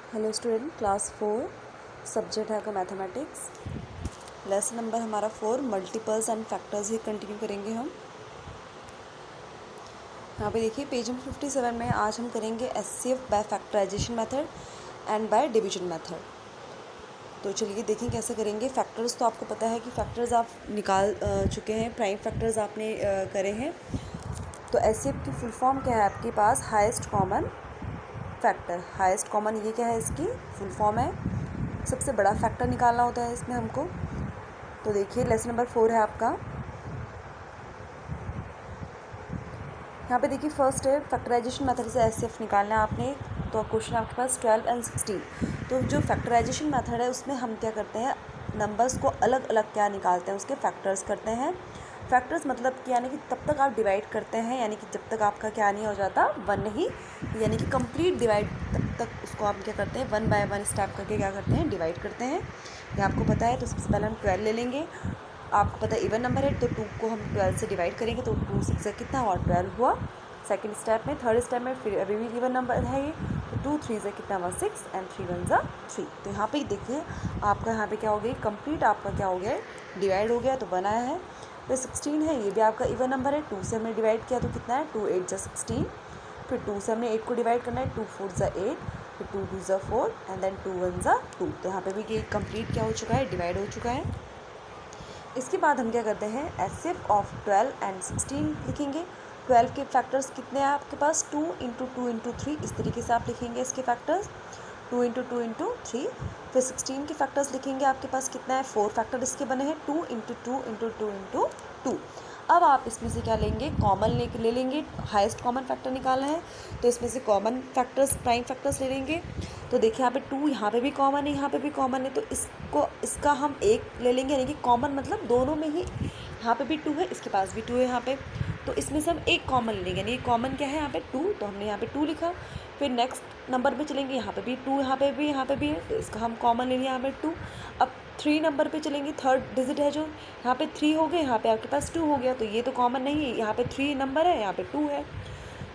Hello student, class 4 subject है आपका mathematics. Lesson number हमारा 4 multiples and factors he continue करेंगे हम। यहाँ पे देखिए पेज नंबर 57 में आज हम करेंगे HCF by factorization method and by division method. तो चलिए देखें कैसे करेंगे। फैक्टर्स तो आपको पता है कि फैक्टर्स आप निकाल चुके हैं, प्राइम फैक्टर्स आपने करे हैं। तो एचसीएफ की फुल फॉर्म क्या है आपके पास? Highest common factor. Highest common ये क्या है, इसकी फुल फॉर्म है। सबसे बड़ा फैक्टर निकालना होता है इसमें हमको। तो देखिए लेसन नंबर 4 है आपका। यहाँ पे देखिए फर्स्ट है फैक्टराइजेशन मेथड से एचसीएफ निकालना है आपने। तो क्वेश्चन आपके पास 12 एंड 16। तो जो फैक्टराइजेशन मेथड है उसमें हम क्या करते हैं, नंबर्स को अलग अलग क्या निकालते हैं, उसके फैक्टर्स करते हैं। फैक्टर्स मतलब कि यानी कि तब तक आप डिवाइड करते हैं, यानी कि जब तक आपका क्या नहीं हो जाता, वन नहीं, यानी कि कंप्लीट डिवाइड तब तक उसको आप क्या करते हैं, वन बाय वन स्टेप करके क्या करते हैं, डिवाइड करते हैं। ये आपको पता है। तो सबसे पहले हम 12 ले लेंगे। आपको पता है इवन नंबर है तो 2 को हम 12 से डिवाइड करेंगे तो 2 6 से कितना हुआ, 12 हुआ। सेकंड स्टेप में, थर्ड स्टेप में फिर अभी भी इवन नंबर है ये, तो 2 3 से कितना हुआ, 6 एंड 3 1 ज़ा 3। तो यहाँ पे देखिए आपका यहाँ पे क्या हो गया, कंप्लीट आपका क्या हो गया, डिवाइड हो गया तो 1 आया है। फिर 16 है, ये भी आपका इवन नंबर है। 2 से हमने डिवाइड किया तो कितना है, 2 8 ज़ा 16। फिर 2 से हमने 8 को डिवाइड करना है, 2 4 ज़ा 8, फिर 2 2 ज़ा 4 एंड देन 2 1 ज़ा 2। तो यहाँ पे भी ये कंप्लीट क्या हो चुका है, डिवाइड हो चुका है। इसके बाद हम क्या करते हैं, एचसीएफ ऑफ 12 एंड 16 लिखेंगे। 12 के फैक्टर्स कितने हैं आपके पास, 2 इंटू 2 इंटू 3, इस तरीके से आप लिखेंगे इसके फैक्टर्स, 2 इंटू 2 इंटू 3। फिर 16 के फैक्टर्स लिखेंगे, आपके पास कितना है, 4 फैक्टर इसके बने हैं, 2 इंटू 2 इंटू 2 इंटू 2। अब आप इसमें से क्या लेंगे, कॉमन ले लेंगे। हाईएस्ट कॉमन फैक्टर निकालना है तो इसमें से कॉमन फैक्टर्स, प्राइम फैक्टर्स ले लेंगे। तो देखिए यहाँ पे 2 यहाँ पे भी कॉमन है, यहाँ पे भी कॉमन है, तो इसका हम एक ले लेंगे, यानी कि कॉमन मतलब दोनों में ही, यहाँ पे भी 2 है, इसके पास भी 2 है यहाँ पे, तो इसमें से हम एक कॉमन ले लेंगे। यानी कॉमन क्या है यहाँ पे 2, तो हमने यहाँ पे 2 लिखा। फिर नेक्स्ट नंबर पे चलेंगे, यहाँ पे भी 2, यहाँ पे भी है, तो इसका हम कॉमन ले लिया यहाँ पे 2। अब 3 नंबर पे चलेंगे, थर्ड डिजिट है जो, यहाँ पे 3 हो गए, यहाँ पे आपके पास 2 हो गया, तो ये तो कॉमन नहीं है। यहाँ पे 3 नंबर है, यहाँ पे 2 है,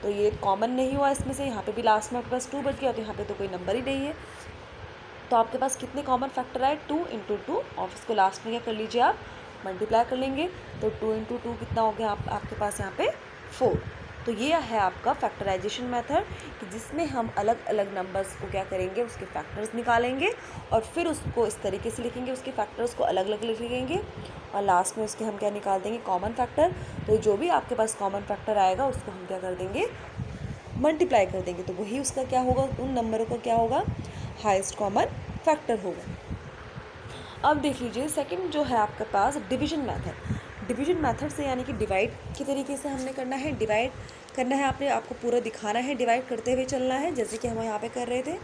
तो ये कॉमन नहीं हुआ इसमें से। यहाँ पे भी लास्ट में आपके पास 2 बच गया, तो यहाँ पे तो कोई नंबर ही नहीं है। तो आपके पास कितने कॉमन फैक्टर आए, 2 इंटू 2, और इसको लास्ट में क्या कर लीजिए आप, मल्टीप्लाई कर लेंगे। तो 2 इंटू 2 कितना हो गया आपके पास यहाँ पे 4। तो ये है आपका फैक्टराइजेशन मेथड, कि जिसमें हम अलग अलग नंबर्स को क्या करेंगे, उसके फैक्टर्स निकालेंगे और फिर उसको इस तरीके से लिखेंगे, उसके फैक्टर्स को अलग अलग लिखेंगे और लास्ट में उसके हम क्या निकाल देंगे, कॉमन फैक्टर। तो जो भी आपके पास कॉमन फैक्टर आएगा उसको हम क्या कर देंगे, मल्टीप्लाई कर देंगे, तो वही उसका क्या होगा, उन नंबरों का क्या होगा, हाईएस्ट कॉमन फैक्टर होगा। अब देख लीजिए सेकंड जो है आपके पास डिवीजन मेथड। डिवीजन मेथड से यानी कि डिवाइड के तरीके से हमने करना है, डिवाइड करना है, आपको पूरा दिखाना है, डिवाइड करते हुए चलना है, जैसे कि हम यहाँ पे कर रहे थे।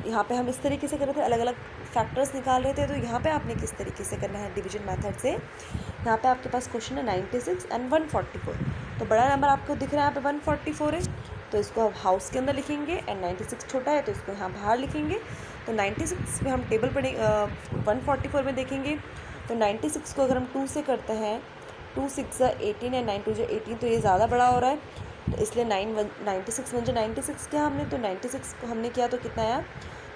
यहाँ पे हम इस तरीके से कर रहे थे, अलग अलग फैक्टर्स निकाल रहे थे। तो यहाँ पे आपने किस तरीके से करना है डिवीजन मेथड से, यहाँ पे आपके पास क्वेश्चन है 96 एंड 144। तो बड़ा नंबर आपको दिख रहा है यहाँ पे 144 है, तो इसको हम हाउस के अंदर लिखेंगे, एंड 96 छोटा है तो इसको यहाँ बाहर लिखेंगे। तो 96 में हम टेबल पढ़े 144 में देखेंगे। तो 96 को अगर हम 2 से करते हैं, 2 6 18 एंड 9 2 18, तो ये ज़्यादा बड़ा हो रहा है, तो इसलिए 96 वन जो 96 किया हमने, तो 96 को हमने किया तो कितना आया,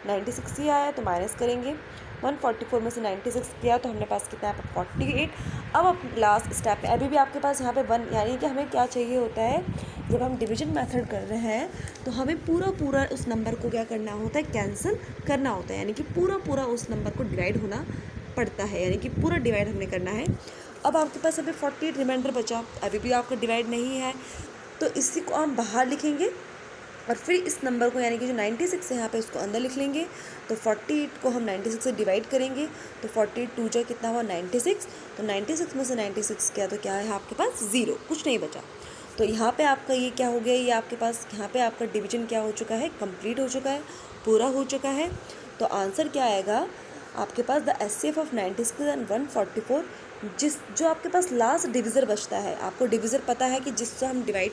96 ही आया, तो माइनस करेंगे। 144 में से 96 किया तो हमने पास कितना है, 48। अब लास्ट स्टेप में अभी भी आपके पास यहाँ पे 1, यानी कि हमें क्या चाहिए होता है, जब हम डिवीजन मेथड कर रहे हैं तो हमें पूरा उस नंबर को क्या करना होता है, कैंसिल करना होता है, यानी कि पूरा उस नंबर को डिवाइड होना पड़ता है, यानी कि पूरा डिवाइड हमने करना है। अब आपके पास अभी 48 रिमाइंडर बचा, अभी भी आपका डिवाइड नहीं है, तो इसी को हम बाहर लिखेंगे और फिर इस नंबर को, यानी कि जो 96 है यहाँ पे, उसको अंदर लिख लेंगे। तो 48 को हम 96 से डिवाइड करेंगे, तो 48 2 जा कितना हुआ, 96। तो 96 में से 96 किया तो क्या है आपके पास, 0, कुछ नहीं बचा। तो यहाँ पे आपका ये क्या हो गया, ये आपके पास यहाँ पे आपका डिवीजन क्या हो चुका है, कंप्लीट हो चुका है, पूरा हो चुका है। तो आंसर क्या आएगा आपके पास, द एचसीएफ ऑफ 96 एंड 144। जो आपके पास लास्ट डिविज़र बचता है, आपको डिविज़र पता है कि जिससे हम डिवाइड,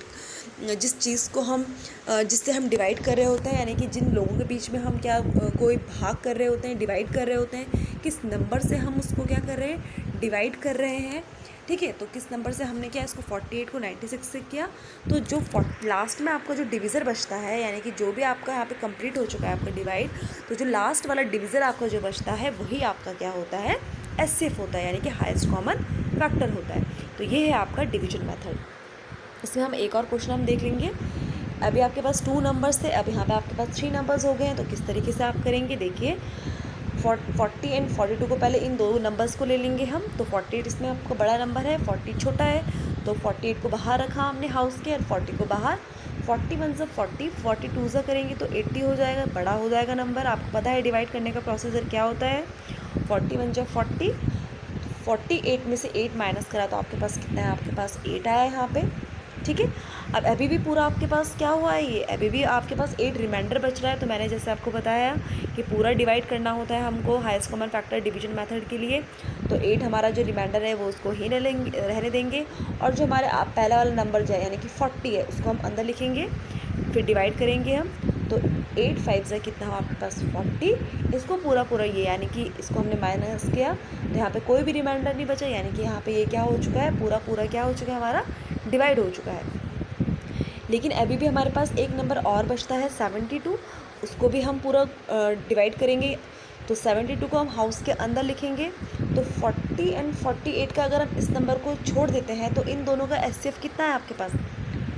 जिस चीज़ को हम जिससे हम डिवाइड कर रहे होते हैं, यानी कि जिन लोगों के बीच में हम क्या कोई भाग कर रहे होते हैं, डिवाइड कर रहे होते हैं, किस नंबर से हम उसको क्या कर रहे हैं, डिवाइड कर रहे हैं, ठीक है। तो किस नंबर से हमने किया, इसको 48 को 96 से किया। तो जो लास्ट में आपका जो डिवीज़र बचता है, यानी कि जो भी आपका यहाँ पे कंप्लीट हो चुका है आपका डिवाइड, तो जो लास्ट वाला डिवीज़र आपका जो बचता है वही आपका क्या होता है, एचसीएफ होता है, यानी कि हाईएस्ट कॉमन फैक्टर होता है। तो ये है आपका डिवीजन मेथड। इसमें हम एक और क्वेश्चन हम देख लेंगे। अभी आपके पास 2 नंबर्स थे, अब यहाँ पे आपके पास 3 नंबर्स हो गए हैं। तो किस तरीके से आप करेंगे, देखिए 40 एंड 42 को पहले इन 2 नंबर्स को ले लेंगे हम। तो 48 इसमें आपको बड़ा नंबर है, 40 छोटा है, तो 48 को बाहर रखा हमने हाउस के और 40 को बाहर। 41 से 40, 42 से करेंगे तो 80 हो जाएगा, बड़ा हो जाएगा नंबर। आपको पता है डिवाइड करने का प्रोसीजर क्या होता है, 41 जब 40, 48 में से 8 माइनस करा तो आपके पास कितना है, आपके पास 8 आया यहाँ पे, ठीक है। अब अभी भी पूरा आपके पास क्या हुआ है, ये अभी भी आपके पास 8 रिमाइंडर बच रहा है। तो मैंने जैसे आपको बताया कि पूरा डिवाइड करना होता है हमको highest common factor division method के लिए। तो 8 हमारा जो रिमाइंडर है वो उसको ही रहने देंगे, और जो हमारे पहला वाला नंबर जो है यानी कि 40 है उसको हम अंदर लिखेंगे, फिर डिवाइड करेंगे हम। तो 8 5 से कितना हो आपके पास 40, इसको पूरा ये यानी कि इसको हमने माइनस किया तो यहाँ पे कोई भी रिमाइंडर नहीं बचा, यानी कि यहाँ पे ये क्या हो चुका है, पूरा क्या हो चुका है, हमारा डिवाइड हो चुका है। लेकिन अभी भी हमारे पास एक नंबर और बचता है 72, उसको भी हम पूरा डिवाइड करेंगे। तो 72 को हम हाउस के अंदर लिखेंगे। तो 40 एंड 48 का अगर हम इस नंबर को छोड़ देते हैं तो इन दोनों का एचसीएफ कितना है आपके पास,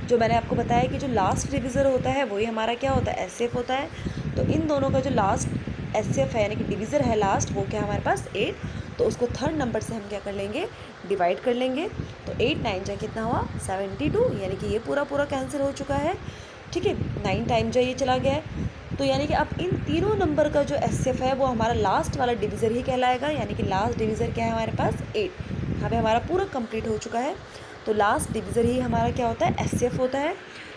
जो मैंने आपको बताया कि जो लास्ट डिविज़र होता है वही हमारा क्या होता है, एचसीएफ होता है। तो इन दोनों का जो लास्ट एचसीएफ है यानी कि डिविज़र है लास्ट, वो क्या हमारे पास 8, तो उसको थर्ड नंबर से हम क्या कर लेंगे, डिवाइड कर लेंगे। तो 8 9 जा कितना हुआ 72, यानी कि ये पूरा कैंसिल हो चुका है, ठीक है। 9 टाइम जा ये चला गया है। तो यानी कि अब इन तीनों नंबर का जो एचसीएफ है वो हमारा लास्ट वाला डिविज़र ही कहलाएगा, यानी कि लास्ट डिविज़र क्या है हमारे पास 8। यहाँ पे हमारा पूरा कंप्लीट हो चुका है। तो लास्ट डिविज़र ही हमारा क्या होता है, एचसीएफ होता है।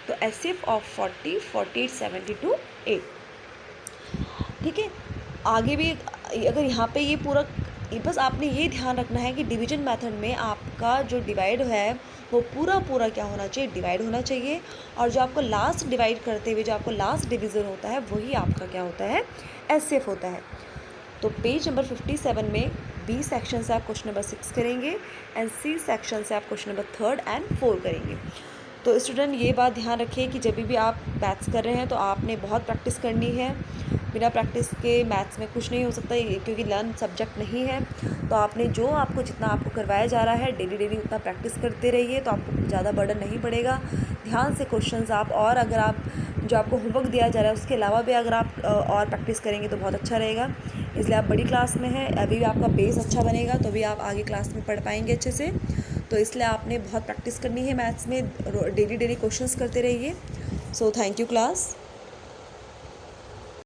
तो एचसीएफ ऑफ 40 48 72 8, ठीक है। आगे भी अगर यहाँ पे ये पूरा, बस आपने ये ध्यान रखना है कि डिवीजन मेथड में आपका जो डिवाइड है वो पूरा क्या होना चाहिए, डिवाइड होना चाहिए। और जो आपको लास्ट डिवाइड करते हुए जो आपको लास्ट डिवीज़न होता है वही आपका क्या होता है, एचसीएफ होता है। तो पेज नंबर 57 में बी सेक्शन से आप क्वेश्चन नंबर 6 करेंगे एंड सी सेक्शन से आप क्वेश्चन नंबर 3 एंड 4 करेंगे। तो स्टूडेंट ये बात ध्यान रखिए कि जब भी आप मैथ्स कर रहे हैं तो आपने बहुत प्रैक्टिस करनी है। बिना प्रैक्टिस के मैथ्स में कुछ नहीं हो सकता, क्योंकि लर्न सब्जेक्ट नहीं है। तो आपने जो आपको जितना आपको करवाया जा रहा है डेली उतना प्रैक्टिस करते रहिए, तो आपको ज़्यादा बर्डन नहीं पड़ेगा। ध्यान से क्वेश्चंस आप, और अगर आप जो आपको होमवर्क दिया जा रहा है उसके अलावा भी अगर आप और प्रैक्टिस करेंगे तो बहुत अच्छा रहेगा। इसलिए आप बड़ी क्लास में हैं, अभी भी आपका बेस अच्छा बनेगा तो भी आप आगे क्लास में पढ़ पाएंगे अच्छे से। तो इसलिए आपने बहुत प्रैक्टिस करनी है मैथ्स में, डेली क्वेश्चंस करते रहिए। So thank you class.